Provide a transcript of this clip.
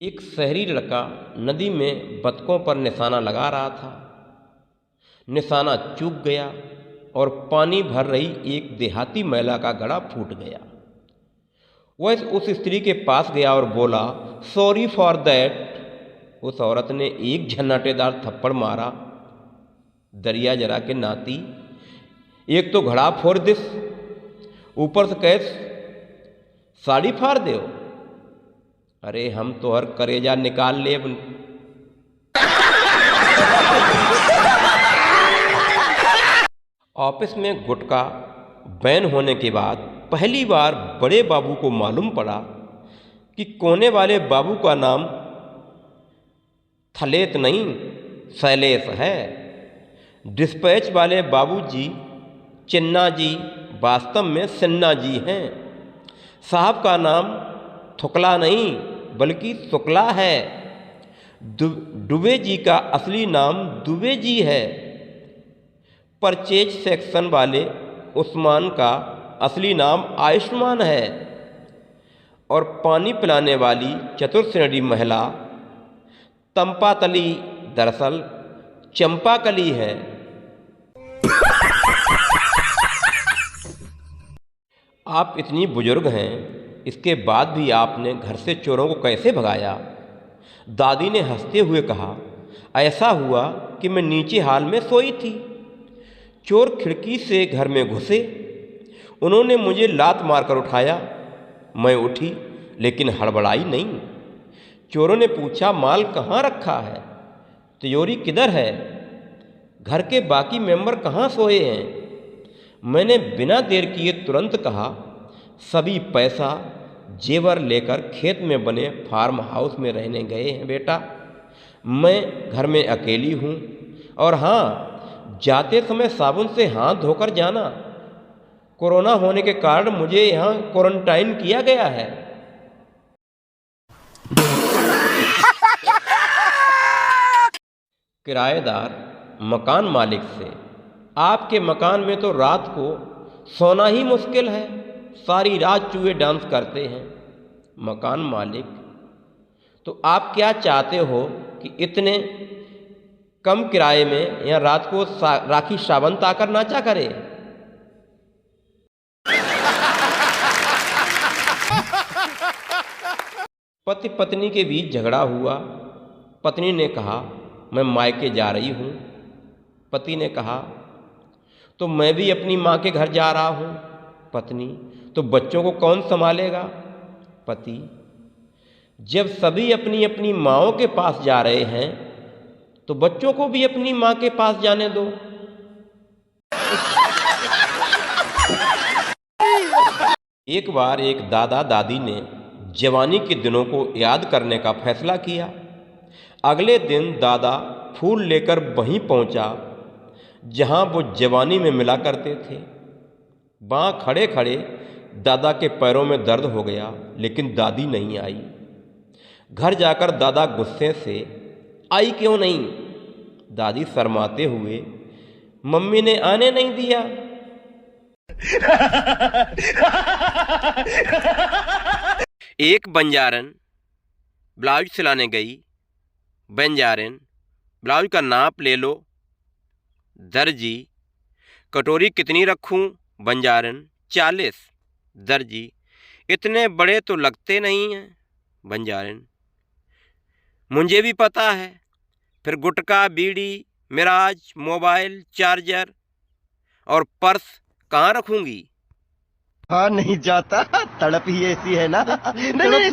एक शहरी लड़का नदी में बतखों पर निशाना लगा रहा था। निशाना चूक गया और पानी भर रही एक देहाती महिला का गड़ा फूट गया। वह उस स्त्री के पास गया और बोला, सॉरी फॉर दैट। उस औरत ने एक झन्नाटेदार थप्पड़ मारा। दरिया जरा के नाती, एक तो घड़ा फोड़ दिस, ऊपर से कैस साड़ी फाड़ दो। अरे हम तो हर करेजा निकाल ले। ऑफिस में गुटखा बैन होने के बाद पहली बार बड़े बाबू को मालूम पड़ा कि कोने वाले बाबू का नाम थलेत नहीं शैलेश है। डिस्पैच वाले बाबूजी चिन्ना जी वास्तव में सिन्ना जी हैं। साहब का नाम थुकला नहीं बल्कि शुक्ला है। दुबे जी का असली नाम दुबे जी है। परचेज सेक्शन वाले उस्मान का असली नाम आयुष्मान है। और पानी पिलाने वाली चतुर्श्रेणी महिला तंपातली दरअसल चंपाकली है। आप इतनी बुजुर्ग हैं, इसके बाद भी आपने घर से चोरों को कैसे भगाया? दादी ने हंसते हुए कहा, ऐसा हुआ कि मैं नीचे हाल में सोई थी। चोर खिड़की से घर में घुसे। उन्होंने मुझे लात मारकर उठाया। मैं उठी लेकिन हड़बड़ाई नहीं। चोरों ने पूछा, माल कहाँ रखा है? तिजोरी किधर है? घर के बाकी मेंबर कहाँ सोए हैं? मैंने बिना देर किए तुरंत कहा, सभी पैसा जेवर लेकर खेत में बने फार्म हाउस में रहने गए हैं बेटा। मैं घर में अकेली हूँ। और हाँ, जाते समय साबुन से हाथ धोकर जाना। कोरोना होने के कारण मुझे यहाँ क्वारंटाइन किया गया है। किराएदार मकान मालिक से, आपके मकान में तो रात को सोना ही मुश्किल है, सारी रात चूहे डांस करते हैं। मकान मालिक, तो आप क्या चाहते हो कि इतने कम किराए में या रात को राखी सावंत आकर नाचा करे? पति पत्नी के बीच झगड़ा हुआ। पत्नी ने कहा, मैं मायके जा रही हूँ। पति ने कहा, तो मैं भी अपनी माँ के घर जा रहा हूँ। पत्नी, तो बच्चों को कौन संभालेगा? पति, जब सभी अपनी अपनी माँओं के पास जा रहे हैं तो बच्चों को भी अपनी माँ के पास जाने दो। एक बार एक दादा दादी ने जवानी के दिनों को याद करने का फैसला किया। अगले दिन दादा फूल लेकर वहीं पहुंचा जहां वो जवानी में मिला करते थे। वहाँ खड़े खड़े दादा के पैरों में दर्द हो गया, लेकिन दादी नहीं आई। घर जाकर दादा गुस्से से, आई क्यों नहीं? दादी शर्माते हुए, मम्मी ने आने नहीं दिया। एक बंजारन ब्लाउज सिलाने गई। बंजारन, ब्लाउज का नाप ले लो। दर्जी, कटोरी कितनी रखूं? बंजारन, 40। दर्जी, इतने बड़े तो लगते नहीं हैं। बंजारन, मुझे भी पता है। फिर गुटखा, बीड़ी, मिराज, मोबाइल, चार्जर और पर्स कहाँ रखूंगी? हाँ नहीं जाता, तड़प ही ऐसी है ना। नहीं,